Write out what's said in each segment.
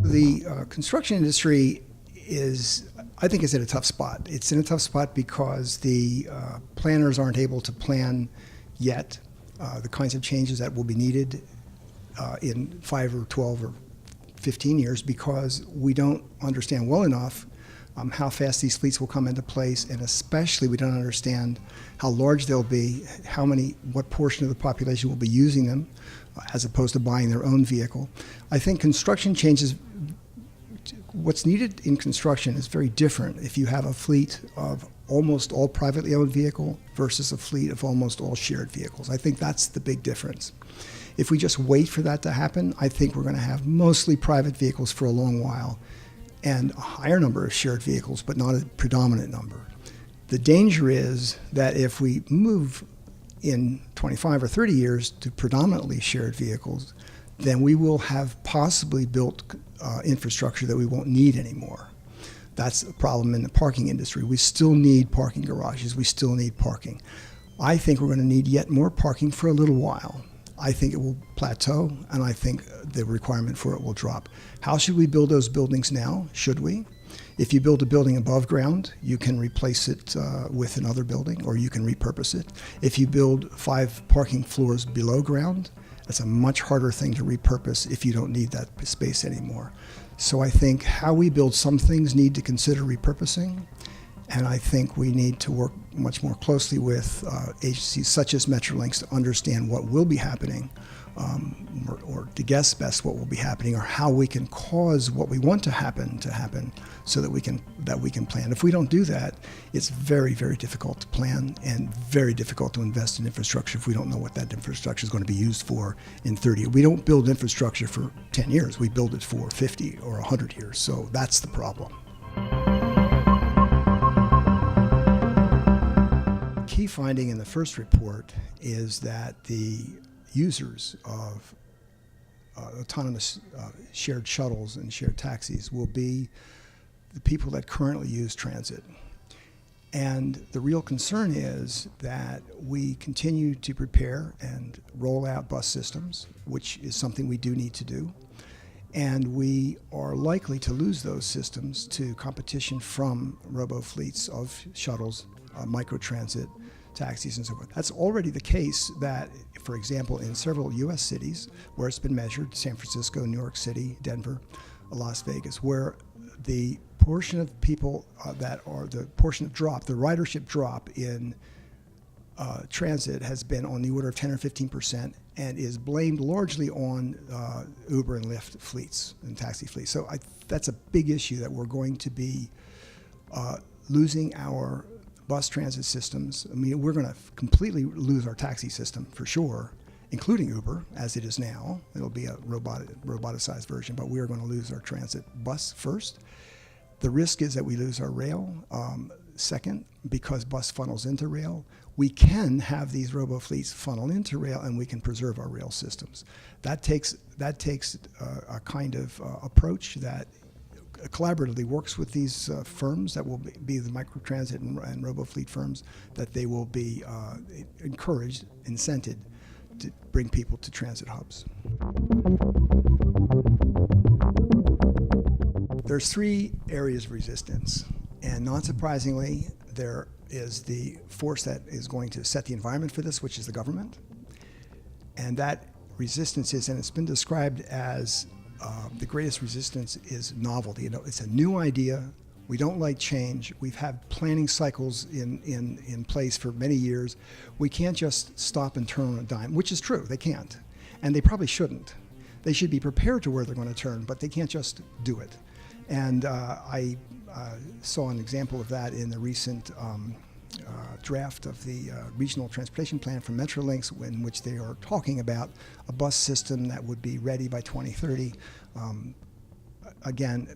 the construction industry I think, is in a tough spot. It's in a tough spot because the planners aren't able to plan yet the kinds of changes that will be needed in 5 or 12 or 15 years, because we don't understand well enough how fast these fleets will come into place, and especially we don't understand how large they'll be, what portion of the population will be using them, as opposed to buying their own vehicle. I think construction changes. What's needed in construction is very different if you have a fleet of almost all privately owned vehicle versus a fleet of almost all shared vehicles. I think that's the big difference. If we just wait for that to happen, I think we're going to have mostly private vehicles for a long while and a higher number of shared vehicles, but not a predominant number. The danger is that if we move in 25 or 30 years to predominantly shared vehicles, then we will have possibly built infrastructure that we won't need anymore. That's a problem in the parking industry. We still need parking garages. We still need parking. I think we're going to need yet more parking for a little while. I think it will plateau, and I think the requirement for it will drop. How should we build those buildings now? Should we? If you build a building above ground, you can replace it with another building, or you can repurpose it. If you build 5 parking floors below ground, that's a much harder thing to repurpose if you don't need that space anymore. So I think how we build some things need to consider repurposing, and I think we need to work much more closely with agencies such as Metrolinx to understand what will be happening, or to guess best what will be happening, or how we can cause what we want to happen, so that we can plan. If we don't do that, it's very, very difficult to plan and very difficult to invest in infrastructure if we don't know what that infrastructure is going to be used for in 30 years. We don't build infrastructure for 10 years. We build it for 50 or 100 years. So that's the problem. Key finding in the first report is that the users of autonomous shared shuttles and shared taxis will be the people that currently use transit. And the real concern is that we continue to prepare and roll out bus systems, which is something we do need to do. And we are likely to lose those systems to competition from robo-fleets of shuttles, microtransit, taxis, and so forth. That's already the case that, for example, in several U.S. cities where it's been measured, San Francisco, New York City, Denver, Las Vegas, where the portion of people the ridership drop in transit has been on the order of 10 or 15% and is blamed largely on Uber and Lyft fleets and taxi fleets. So that's a big issue, that we're going to be losing our bus transit systems. I mean, we're going to completely lose our taxi system for sure, including Uber as it is now. It'll be a roboticized version, but we are going to lose our transit bus first. The risk is that we lose our rail second, because bus funnels into rail. We can have these robo-fleets funnel into rail, and we can preserve our rail systems. That takes a kind of approach that collaboratively works with these firms that will be the microtransit and robo-fleet firms, that they will be encouraged, incented to bring people to transit hubs. There's 3 areas of resistance, and not surprisingly, there is the force that is going to set the environment for this, which is the government. And that resistance is, and it's been described as the greatest resistance is novelty. You know, it's a new idea. We don't like change. We've had planning cycles in place for many years. We can't just stop and turn on a dime, which is true. They can't, and they probably shouldn't. They should be prepared to where they're going to turn, but they can't just do it. And I saw an example of that in the recent draft of the regional transportation plan from Metrolinx, in which they are talking about a bus system that would be ready by 2030. Again,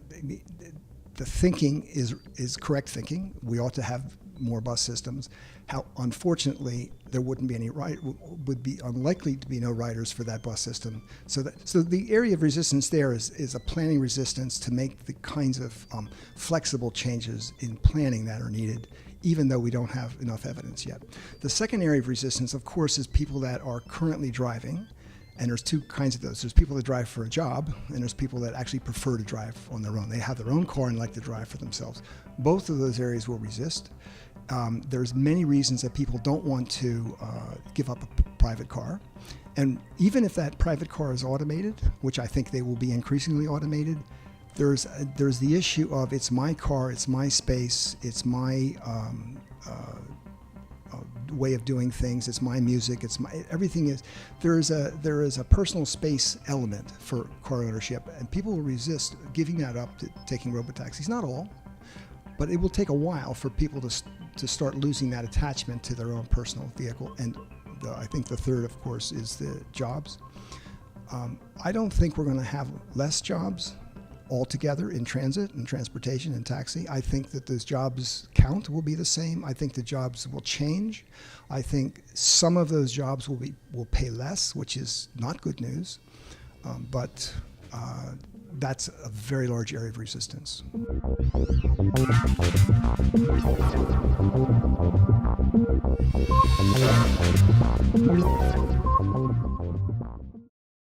the thinking is correct thinking. We ought to have more bus systems. How, unfortunately, there wouldn't be any would be unlikely to be no riders for that bus system. So the area of resistance there is a planning resistance to make the kinds of flexible changes in planning that are needed, even though we don't have enough evidence yet. The second area of resistance, of course, is people that are currently driving And there's two kinds of those. There's people that drive for a job, and there's people that actually prefer to drive on their own. They have their own car and like to drive for themselves. Both of those areas will resist. There's many reasons that people don't want to give up a private car. And even if that private car is automated, which I think they will be increasingly automated, there's the issue of it's my car, it's my space, it's my way of doing things, it's my music, it's my everything is. There is a personal space element for car ownership, and people will resist giving that up to taking robotaxis. Not all, but it will take a while for people to start losing that attachment to their own personal vehicle. And I think the third, of course, is the jobs. I don't think we're going to have less jobs altogether in transit and transportation and taxi. I think that those jobs count will be the same. I think the jobs will change. I think some of those jobs will pay less, which is not good news. But that's a very large area of resistance.